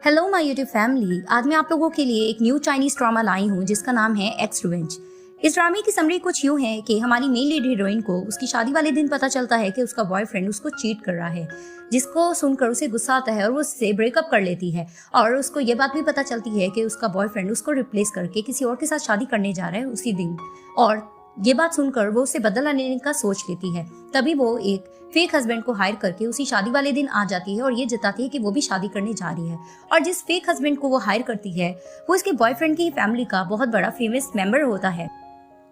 Hello my YouTube family. आज मैं आप लोगों के लिए एक न्यू चाइनीज ड्रामा लाई हूँ जिसका नाम है एक्स रिवेंज। इस ड्रामे की समरी कुछ यूँ है कि हमारी मेन लीड हीरोइन को उसकी शादी वाले दिन पता चलता है कि उसका बॉयफ्रेंड उसको चीट कर रहा है, जिसको सुनकर उसे गुस्सा आता है और वो उससे ब्रेकअप कर लेती है। और उसको ये बात भी पता चलती है कि उसका बॉयफ्रेंड उसको रिप्लेस करके किसी और के साथ शादी करने जा रहा है उसी दिन। और ये बात सुनकर वो उसे बदला लेने का सोच लेती है। तभी वो एक फेक हस्बैंड को हायर करके उसी शादी वाले दिन आ जाती है और ये जताती है कि वो भी शादी करने जा रही है। और जिस फेक हस्बैंड को वो हायर करती है वो इसके बॉयफ्रेंड की फैमिली का बहुत बड़ा फेमस मेंबर होता है।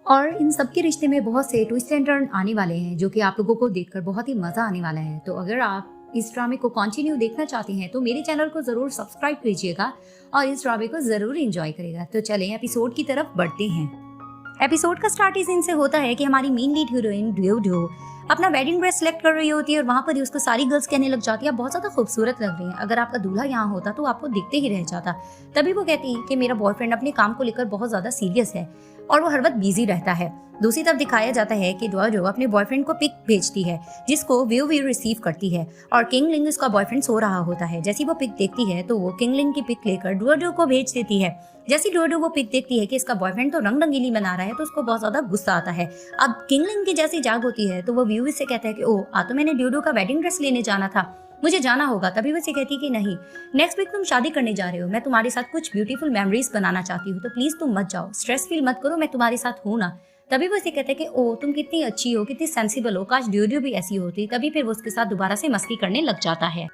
और इन सबके रिश्ते में बहुत से ट्विस्ट एंड टर्न आने वाले हैं जो कि आप लोगों को देखकर बहुत ही मजा आने वाला है। तो अगर आप इस ड्रामे को कंटिन्यू देखना चाहते हैं तो मेरे चैनल को जरूर सब्सक्राइब कीजिएगा और इस ड्रामे को जरूर एंजॉय करेगा। तो चलें एपिसोड की तरफ बढ़ते हैं। एपिसोड का स्टार्ट इस सीन से होता है कि हमारी मेन लीड हीरोइन ड्यू अपना वेडिंग ड्रेस सिलेक्ट कर रही होती है और वहाँ पर ही उसको सारी गर्ल्स कहने लग जाती है बहुत ज्यादा खूबसूरत लग रही है, अगर आपका दूल्हा यहाँ होता तो आपको देखते ही रह जाता। तभी वो कहती है कि मेरा बॉयफ्रेंड अपने काम को लेकर बहुत ज्यादा सीरियस है और वो हर वक्त बिजी रहता है। दूसरी तरफ दिखाया जाता है कि ड्यू अपने बॉयफ्रेंड को पिक भेजती है जिसको व्यू रिसीव करती है और किंग लिंग उसका बॉयफ्रेंड सो रहा होता है। जैसी वो पिक देखती है तो वो किंग लिंग की पिक लेकर ड्यू को भेज देती है। जैसी ड्यू वो पिक देखती है कि इसका बॉयफ्रेंड तो रंग रंगीली बना रहा है तो उसको बहुत ज्यादा गुस्सा आता है। अब किंग लिंग की जैसी जाग होती है तो वो व्यू से कहता है कि ओ आ तो मैंने ड्यू का वेडिंग ड्रेस लेने जाना था, मुझे जाना होगा। तभी वो से कहती है कि नहीं, नेक्स्ट वीक तुम शादी करने जा रहे हो, मैं तुम्हारे साथ कुछ ब्यूटीफुल मेमोरीज बनाना चाहती हूँ, तो प्लीज तुम मत जाओ, स्ट्रेस फील मत करो, मैं तुम्हारे साथ हूँ ना। तभी वो इसे कहते हैं कि ओ तुम कितनी अच्छी हो, कितनी सेंसिबल हो, काश ड्यू भी ऐसी होती। तभी फिर वो उसके साथ दोबारा से मस्ती करने लग जाता है।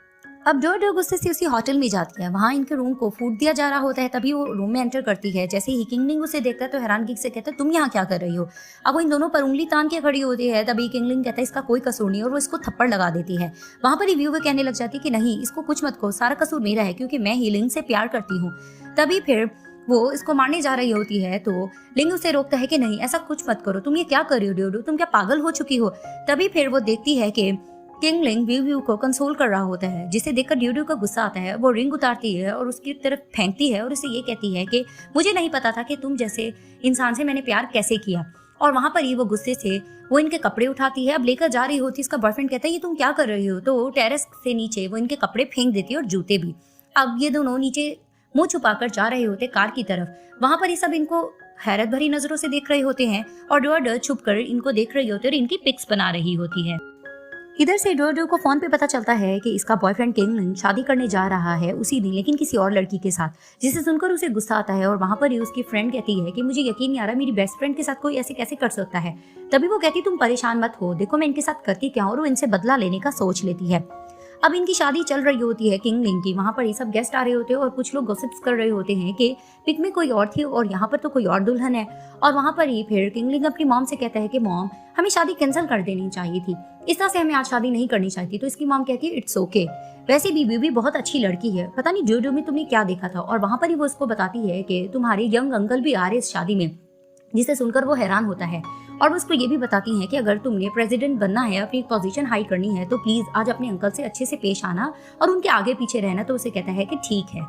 अब ड्यू गुस्से से उसी होटल में जाती है, वहाँ इनके रूम को फूड दिया जा रहा होता है। तभी वो रूम में एंटर करती है। जैसे ही किंगलिंग उसे देखता है तो हैरानगी से कहता है तुम यहाँ क्या कर रही हो। अब वो इन दोनों पर उंगली तान के खड़ी होती है। तभी किंगलिंग कहता है इसका कोई कसूर नहीं और वो इसको थप्पड़ लगा देती है। वहाँ पर ही व्यू कहने लग जाती है कि नहीं, इसको कुछ मत कहो, सारा कसूर मेरा है क्योंकि मैं ही लिंग से प्यार करती हूँ। तभी फिर वो इसको मारने जा रही होती है तो लिंग उसे रोकता है कि नहीं, ऐसा कुछ मत करो, तुम ये क्या कर रही हो ड्यू, तुम क्या पागल हो चुकी हो। तभी फिर वो देखती है कि किंग लिंग व्यू को कंसोल कर रहा होता है, जिसे देखकर ड्यू का गुस्सा आता है। वो रिंग उतारती है और उसकी तरफ फेंकती है और उसे ये कहती है कि मुझे नहीं पता था कि तुम जैसे इंसान से मैंने प्यार कैसे किया। और वहां पर ही वो गुस्से से वो इनके कपड़े उठाती है, अब लेकर जा रही होती है। इसका बॉयफ्रेंड कहता है ये तुम क्या कर रही हो, तो टेरेस से नीचे वो इनके कपड़े फेंक देती है और जूते भी। अब ये दोनों नीचे मुंह छुपाकर जा रहे होते कार की तरफ। वहां पर ये सब इनको हैरत भरी नजरों से देख रहे होते हैं और ड्यू छुप कर इनको देख रही होती है और इनकी पिक्स बना रही होती है। इधर से ड्यू को फोन पे पता चलता है कि इसका बॉयफ्रेंड किंग लिंग शादी करने जा रहा है उसी दिन, लेकिन किसी और लड़की के साथ, जिसे सुनकर उसे गुस्सा आता है। और वहां पर ही उसकी फ्रेंड कहती है कि मुझे यकीन नहीं आ रहा मेरी बेस्ट फ्रेंड के साथ कोई ऐसे कैसे कर सकता है। तभी वो कहती तुम परेशान मत हो, देखो मैं इनके साथ करती क्या हूं, और वो इनसे बदला लेने का सोच लेती है। अब इनकी शादी चल रही होती है किंग लिंग की। वहां पर ये सब गेस्ट आ रहे होते हैं और कुछ लोग गॉसिप्स कर रहे होते हैं कि पिक में कोई और थी और यहाँ पर तो कोई और दुल्हन है। और वहां पर ही फिर किंग लिंग अपनी मॉम से कहता है कि मॉम हमें शादी कैंसिल कर देनी चाहिए थी, इस तरह से हमें आज शादी नहीं करनी चाहिए थी। तो इसकी मॉम कहती है इट्स ओके, वैसे भी बहुत अच्छी लड़की है, पता नहीं ड्यू में तुमने क्या देखा था। और वहां पर ही वो उसको बताती है कि तुम्हारे यंग अंकल भी आ रहे इस शादी में, जिसे सुनकर वो हैरान होता है। और वो उसको ये भी बताती हैं कि अगर तुमने प्रेसिडेंट बनना है, अपनी पोजीशन हाई करनी है, तो प्लीज आज अपने अंकल से अच्छे से पेश आना और उनके आगे पीछे रहना। तो उसे कहता है कि ठीक है।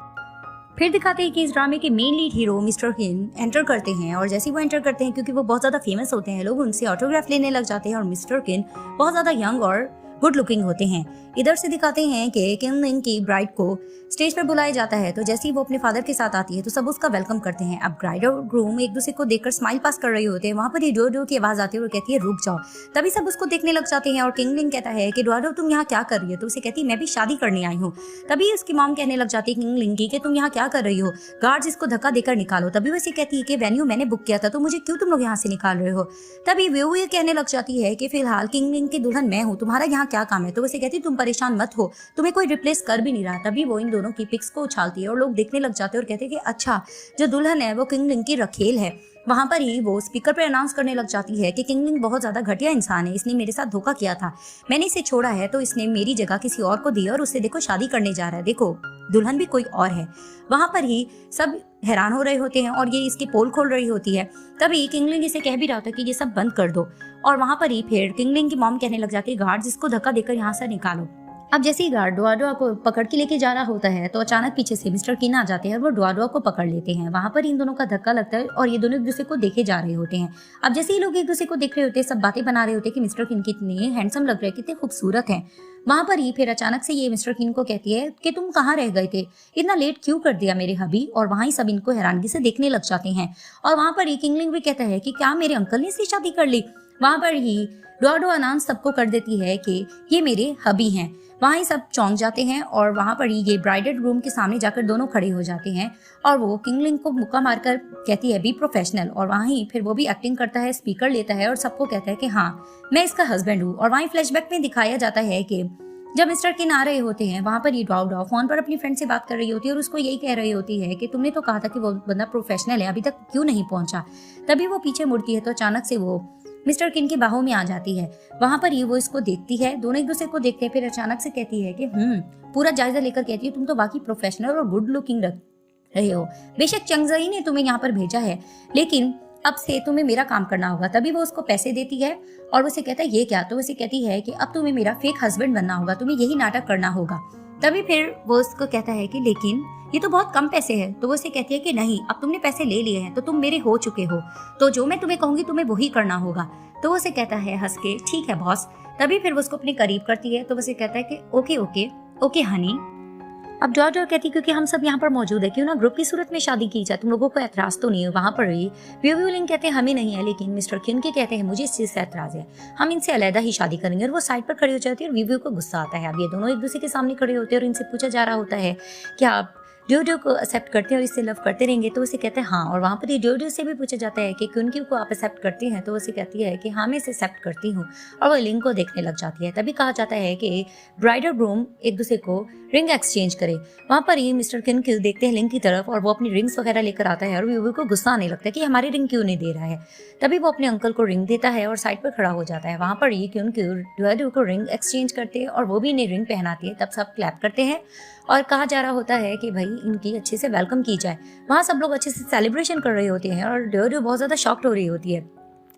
फिर दिखाते हैं कि इस ड्रामे के मेन लीड हीरो मिस्टर किन एंटर करते हैं और जैसे ही वो एंटर करते हैं, क्योंकि वो बहुत ज्यादा फेमस होते हैं, लोग उनसे ऑटोग्राफ लेने लग जाते हैं। और मिस्टर किन बहुत ज्यादा यंग और गुड लुकिंग होते हैं। इधर से दिखाते हैं कि किंग लिंग की ब्राइड को स्टेज पर बुलाया जाता है। तो जैसे ही वो अपने फादर के साथ आती है तो सब उसका वेलकम करते हैं। अब ब्राइड और ग्रूम एक दूसरे को देखकर स्माइल पास कर रहे होते हैं। वहां पर ही ड्यू की आवाज आती है और कहती है रुक जाओ। तभी सब उसको देखने लग जाते हैं और किंग लिंग कहता है कि ड्यू तुम यहाँ क्या कर रही हो। तो उसे कहती है मैं भी शादी करने आई हूँ। तभी उसकी मॉम कहने लग जाती है किंग लिंग की कि तुम यहाँ क्या कर रही हो, गार्ड्स इसको धक्का देकर निकालो। तभी वैसे कहती है कि वेन्यू मैंने बुक किया था तो मुझे क्यों तुम लोग यहाँ से निकाल रहे हो। तभी वो ये कहने लग जाती है कि फिलहाल किंग लिंग की दुल्हन मैं हूँ, तुम्हारा यहाँ क्या काम है। तो वैसे कहती तुम परेशान मत हो, तुम्हें कोई रिप्लेस कर भी नहीं रहा। तभी वो इन दोनों की पिक्स को उछालती है और लोग देखने लग जाते हैं और कहते हैं कि अच्छा जो दुल्हन है वो किंग लिंग की रखेल है। वहां पर ही वो स्पीकर पर अनाउंस करने लग जाती है कि किंग लिंग बहुत ज्यादा घटिया इंसान है, इसने मेरे साथ धोखा किया था, मैंने इसे छोड़ा है तो इसने मेरी जगह किसी और को दी और उससे देखो शादी करने जा रहा है, देखो दुल्हन भी कोई और है। वहां पर ही सब हैरान हो रहे होते हैं और ये इसकी पोल खोल रही होती है। तभी किंग लिंग इसे कह भी रहा होता है कि ये सब बंद कर दो। और वहां पर ही फिर किंग लिंग की मॉम कहने लग जाती है गार्ड्स इसको धक्का देकर यहाँ से निकालो। अब जैसे ही गार्ड डुआ को पकड़ के लेके जा रहा होता है तो अचानक पीछे से मिस्टर किन आ जाते हैं और वो डुआ को पकड़ लेते हैं। वहां पर इन दोनों का धक्का लगता है और ये दोनों एक दूसरे को देखे जा रहे होते हैं। अब जैसे ही लोग एक दूसरे को देख रहे होते हैं, सब बातें बना रहे होते हैं कि मिस्टर किन कितने हैंडसम लग रहे हैं, कितने खूबसूरत हैं। वहां पर ही फिर अचानक से ये मिस्टर किन को कहती है कि तुम कहाँ रह गए थे, इतना लेट क्यों कर दिया मेरे हबी। और वहां ही सब इनको हैरानगी से देखने लग जाते हैं। और वहां पर ही किंगलिंग भी कहता है कि क्या मेरे अंकल ने इससे शादी कर ली। वहां पर ही डुआ अनाउंस सबको कर देती है कि ये मेरे हबी हैं। वहाँ ही सब चौंक जाते हैं और वहाँ पर ही ये ब्राइडल रूम के सामने जाकर दोनों खड़े हो जाते हैं और वो किंगलिंग को मुक्का मारकर कहती है बी प्रोफेशनल। और वहाँ ही फिर वो भी एक्टिंग करता है, स्पीकर लेता है और सबको कहता है कि हाँ मैं इसका हस्बैंड हूँ। और वहाँ फ्लैशबैक में दिखाया जाता है कि जब मिस्टर किन आ रहे होते हैं वहाँ पर ये डॉ फोन पर अपनी फ्रेंड से बात कर रही होती है और उसको यही कह रही होती है कि तुमने तो कहा था कि वो बंदा प्रोफेशनल है, अभी तक क्यों नहीं पहुंचा। तभी वो पीछे मुड़ती है तो अचानक से वो मिस्टर किन की बाहों में आ जाती है। वहां पर ये वो इसको देखती है, दोनों एक दूसरे को देखते हैं। फिर अचानक से कहती है कि पूरा जायजा लेकर कहती है तुम तो बाकी प्रोफेशनल और गुड लुकिंग रख रहे हो। बेशक चंगजई ने तुम्हें यहाँ पर भेजा है लेकिन अब से तुम्हें मेरा काम करना होगा। तभी वो उसको पैसे देती है और उसे कहता है ये क्या, तो उसे कहती है कि अब तुम्हें मेरा फेक हस्बैंड बनना होगा, तुम्हें यही नाटक करना होगा। तभी फिर वो उसको कहता है कि लेकिन ये तो बहुत कम पैसे हैं। तो वो उसे कहती है कि नहीं, अब तुमने पैसे ले लिए हैं तो तुम मेरे हो चुके हो, तो जो मैं तुम्हें कहूंगी तुम्हें वही करना होगा। तो वो उसे कहता है हंस के ठीक है बॉस। तभी फिर वो उसको अपने करीब करती है तो वो उसे कहता है कि ओके ओके ओके हनी। अब डॉ कहती है क्योंकि हम सब यहाँ पर मौजूद है, क्यों ना ग्रुप की सूरत में शादी की जाए, तुम लोगों को एतराज तो नहीं है। वहाँ पर ही व्यूलिंग कहते हैं हमें नहीं है, लेकिन मिस्टर किन के कहते हैं मुझे इस चीज से एतराज है, हम इनसे अलहदा ही शादी करेंगे। और वो साइड पर खड़ी हो जाती है और वीव्यू को गुस्सा आता है। अब ये दोनों एक दूसरे के सामने खड़े होते हैं और इनसे पूछा जा रहा होता है क्या आप ड्योडियो को एक्सेप्ट करते हैं और इससे लव करते रहेंगे। तो उसे कहते हैं हाँ। और वहाँ पर ड्योडियो से भी पूछा जाता है कि क्योंकि को आप एक्सेप्ट करती हैं। तो उसे कहती है कि हाँ मैं इसे एक्सेप्ट करती हूँ और वो लिंग को देखने लग जाती है। तभी कहा जाता है कि ब्राइडल ग्रूम एक दूसरे को रिंग एक्सचेंज करे। वहाँ पर ही मिस्टर किन देखते हैं लिंग की तरफ और वो अपनी रिंग्स वगैरह लेकर आता है और व्यूवर को गुस्सा आने लगता है कि हमारी रिंग क्यों नहीं दे रहा है। तभी वो अपने अंकल को रिंग देता है और साइड पर खड़ा हो जाता है। वहाँ पर ही ड्योडियो को रिंग एक्सचेंज करते हैं और वो भी इन्हें रिंग पहनाती है। तब सब क्लैप करते हैं और कहा जा रहा होता है कि भाई इनकी अच्छे से वेलकम की जाए। वहाँ सब लोग अच्छे से सेलिब्रेशन कर रहे होते हैं और ड्योडियो बहुत ज़्यादा शॉक्ड हो रही होती है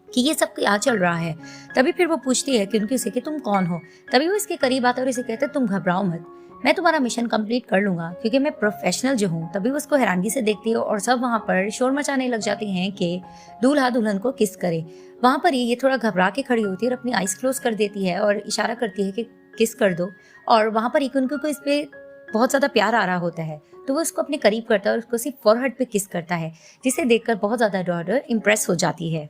कि ये सब क्या चल रहा है। तभी फिर वो पूछती है कि उनकी से कि तुम कौन हो। तभी वो इसके करीब आता है और इसे कहते हैं तुम घबराओ मत, मैं तुम्हारा मिशन कंप्लीट कर लूंगा क्योंकि मैं प्रोफेशनल जो हूँ। तभी वो उसको हैरानगी से देखती है और सब वहाँ पर शोर मचाने लग जाते हैं कि दूल्हा दुल्हन को किस करे। वहाँ पर ये थोड़ा घबरा के खड़ी होती है और अपनी आइज क्लोज कर देती है और इशारा करती है कि किस कर दो। और वहाँ पर एक उनको इस पे बहुत ज़्यादा प्यार आ रहा होता है तो वो उसको अपने करीब करता है और उसको सिर्फ फॉरहेड पे किस करता है, जिसे देखकर बहुत ज़्यादा डॉटर इम्प्रेस हो जाती है।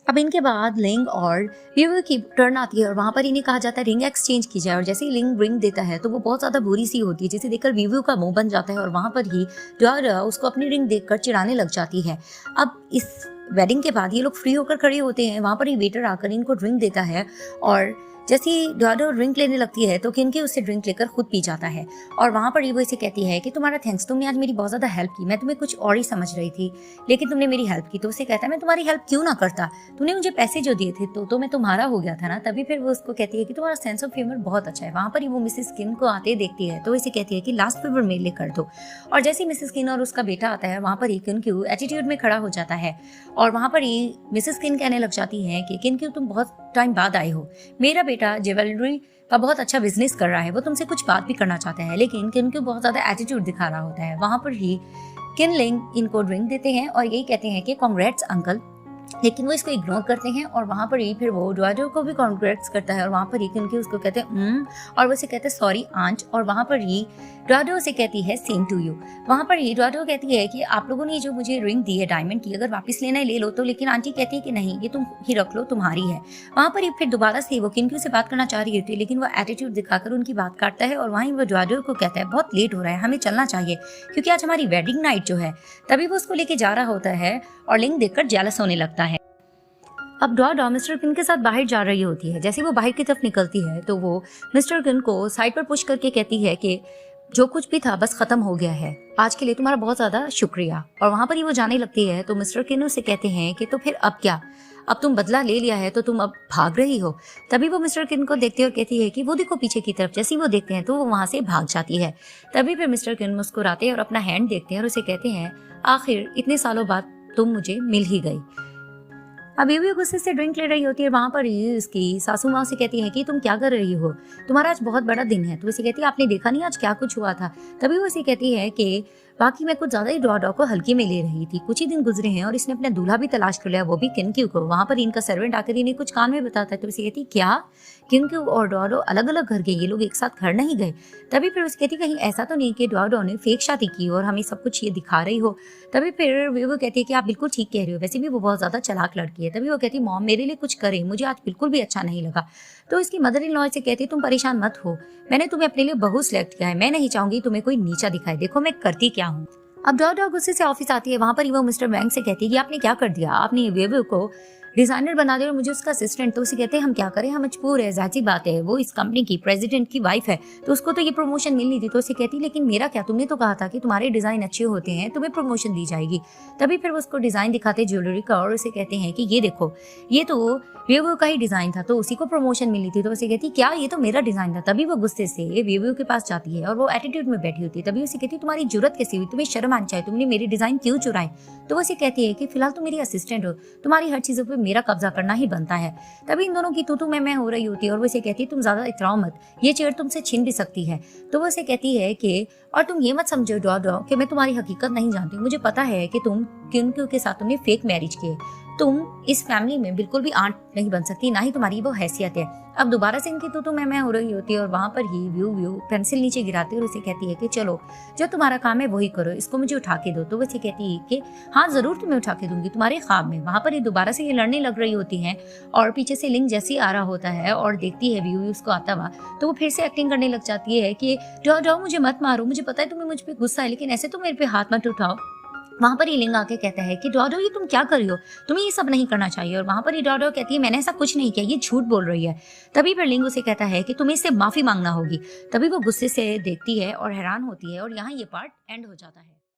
अब इनके बाद लिंग और व्यूवर की टर्न आती है और वहाँ पर इन्हें कहा जाता है रिंग एक्सचेंज की जाए। और जैसे ही लिंग रिंग देता है तो वो बहुत ज़्यादा बुरी सी होती है, जिसे देखकर व्यूवर का मुंह बन जाता है और वहाँ पर ही डॉटर उसको अपनी रिंग देखकर चिढ़ाने लग जाती है। अब इस वेडिंग के बाद ये लोग फ्री होकर खड़े होते हैं। वहाँ पर ही वेटर आकर इनको ड्रिंक देता है और जैसे ही डॉटर ड्रिंक लेने लगती है तो किनकी उससे ड्रिंक लेकर खुद पी जाता है। और वहाँ पर ही वो इसे कहती है कि तुम्हारा थैंक्स, तुमने आज मेरी बहुत ज़्यादा हेल्प की, मैं तुम्हें कुछ और ही समझ रही थी लेकिन तुमने मेरी हेल्प की। तो उसे कहता है मैं तुम्हारी हेल्प क्यों ना करता, तूने मुझे पैसे जो दिए थे तो मैं तुम्हारा हो गया था ना। तभी फिर वो उसको कहती है कि तुम्हारा सेंस ऑफ ह्यूमर बहुत अच्छा है। वहाँ पर ही वो मिसेस किन को आते देखती है तो इसे कहती है कि लास्ट फेवर मेरे लिए कर दो। और जैसे ही मिसेस किन और उसका बेटा आता है वहाँ पर ही किन एटीट्यूड में खड़ा हो जाता है और वहाँ पर ही मिसेस किन कहने लग जाती है कि किन तुम बहुत टाइम बाद आए हो, मेरा बेटा ज्वेलरी का बहुत अच्छा बिजनेस कर रहा है, वो तुमसे कुछ बात भी करना चाहता है। लेकिन किन बहुत ज्यादा एटीट्यूड दिखा रहा होता है। वहां पर ही किन लिंग इनको ड्रिंक देते हैं और यही कहते हैं कि कांग्रेट्स अंकल, लेकिन वो इसको इग्नोर करते हैं। और वहाँ पर ही फिर वो डॉटर को भी कॉन्ग्रेट्स करता है और वहाँ पर ही किनकी उसको कहते हैं और वो उसे कहते हैं सॉरी आंट। और वहाँ पर ही डॉटर उसे कहती है सेम टू यू। वहाँ पर ही डॉटर कहती है कि आप लोगों ने जो मुझे रिंग दी है डायमंड की, अगर वापस लेना है ले लो। तो लेकिन आंटी कहती है कि नहीं, ये तुम ही रख लो, तुम्हारी है। वहाँ पर ही फिर दोबारा से वो किनकी से बात करना चाह रही होती है लेकिन वो एटीट्यूड दिखाकर उनकी बात काटता है और वहीं वो डॉटर को कहता है बहुत लेट हो रहा है, हमें चलना चाहिए क्योंकि आज हमारी वेडिंग नाइट जो है। तभी वो उसको लेके जा रहा होता है और लिंग देखकर जेलस होने लगता है। अब डॉ मिस्टर किन के साथ बाहर जा रही होती है। जैसे वो बाहर की तरफ निकलती है तो वो मिस्टर किन को साइड पर पुश करके कहती है कि जो कुछ भी था बस खत्म हो गया है, आज के लिए तुम्हारा बहुत ज्यादा शुक्रिया। और वहां पर ही वो जाने लगती है तो मिस्टर किन उसे कहते हैं कि तो फिर अब क्या, अब तुम बदला ले लिया है तो तुम अब भाग रही हो। तभी वो मिस्टर किन को देखती है और कहती है कि वो देखो पीछे की तरफ। जैसे ही वो देखते हैं तो वो वहां से भाग जाती है। तभी फिर मिस्टर किन मुस्कुराते हैं और अपना हैंड देखते हैं और उसे कहते हैं आखिर इतने सालों बाद तुम मुझे मिल ही गई। अब ये भी गुस्से से ड्रिंक ले रही होती है। वहाँ पर ही उसकी सासू माँ से कहती है कि तुम क्या कर रही हो, तुम्हारा आज बहुत बड़ा दिन है। तो उसे कहती है आपने देखा नहीं आज क्या कुछ हुआ था। तभी वो उसे कहती है कि बाकी मैं कुछ ज्यादा ही डॉ को हल्के में ले रही थी। कुछ ही दिन गुजरे हैं और इसने अपना दूल्हा भी तलाश कर लिया, वो भी किनक्यू को। वहां पर इनका सर्वेंट आकर इन्हें कुछ कान में बताता है। तो उसे कहती क्या किनक्यू और डॉडो अलग अलग घर गए, ये लोग एक साथ घर नहीं गए। तभी फिर उसे कहती कहीं ऐसा तो नहीं कि डॉडो ने फेक शादी की और हमें सब कुछ ये दिखा रही हो। तभी फिर वो कहती है कि आप बिल्कुल ठीक कह रही हो, वैसे भी वो बहुत ज्यादा चालाक लड़की है। तभी वो कहती मॉम मेरे लिए कुछ करे, मुझे आज बिल्कुल भी अच्छा नहीं लगा। तो इसकी मदर इन लॉ से कहती तुम परेशान मत हो, मैंने तुम्हें अपने लिए बहू सिलेक्ट किया है, मैं नहीं चाहूंगी तुम्हें कोई नीचा दिखाए, देखो मैं करती क्या हूँ। अब डॉ गुस्से से ऑफिस आती है। वहां पर ही वो मिस्टर वैंग से कहती है कि आपने क्या कर दिया, आपने वेबो को डिजाइनर बना दिया और मुझे उसका असिस्टेंट। तो उसे कहते हैं हम क्या करें, हम मजबूर है, जाहिर बात है वो इस कंपनी की प्रेसिडेंट की वाइफ है तो उसको तो ये प्रमोशन मिलनी थी। तो उसे कहती लेकिन मेरा क्या, तुमने तो कहा था कि तुम्हारे डिजाइन अच्छे होते हैं तुम्हें प्रमोशन दी जाएगी। तभी फिर वो उसको डिजाइन दिखाते ज्वेलरी का और उसे कहते हैं कि ये देखो ये तो वेबो का ही डिजाइन था तो उसी को प्रमोशन मिली थी। तो उसे कहती क्या ये तो मेरा डिजाइन था। तभी वो गुस्से से वेबो के पास जाती है और वो एटीट्यूड में बैठी होती है। तभी उसे कहती तुम्हारी जरूरत कैसी हुई, तुम्हें शर्म आनी चाहिए, तुमने मेरी डिजाइन क्यों चुराए। तो वो उसे कहती है कि फिलहाल तुम मेरी असिस्टेंट हो, तुम्हारी हर चीजों पे मेरा कब्जा करना ही बनता है। तभी इन दोनों की तू मैं हो रही होती है और वो इसे कहती है तुम ज्यादा इतराओ मत, ये चेयर तुमसे छीन भी सकती है। तो वो इसे कहती है कि और तुम ये मत समझो डॉ कि मैं तुम्हारी हकीकत नहीं जानती, मुझे पता है कि तुम किनक्यू के साथ तुमने फेक मैरिज की है, तुम इस फैमिली में बिल्कुल भी आंट नहीं बन सकती, ना ही तुम्हारी वो हैसियत है। अब दोबारा से इनकी तो मैं हो रही होती है और वहां पर ही व्यू पेंसिल नीचे गिराती है और उसे कहती है कि चलो जो तुम्हारा काम है वही करो, इसको मुझे उठा के दो। तो वो उसे कहती है कि हाँ जरूर तुम्हें उठा के दूंगी तुम्हारे ख्वाब में। वहां पर ही दोबारा से ये लड़ने लग रही होती हैं और पीछे से लिंक जैसे ही आ रहा होता है और देखती है व्यू उसको आता हुआ तो वो फिर से एक्टिंग करने लग जाती है कि डॉ मुझे मत मारो, मुझे पता है तुम्हें मुझ पर गुस्सा है लेकिन ऐसे तो मेरे पे हाथ मत उठाओ। वहां पर ही लिंग आके कहता है कि डॉडो ये तुम क्या कर रही हो, तुम्हें ये सब नहीं करना चाहिए। और वहां पर ही डॉडो कहती है मैंने ऐसा कुछ नहीं किया, ये झूठ बोल रही है। तभी फिर लिंग उसे कहता है कि तुम्हें इससे माफी मांगना होगी। तभी वो गुस्से से देखती है और हैरान होती है और यहाँ ये पार्ट एंड हो जाता है।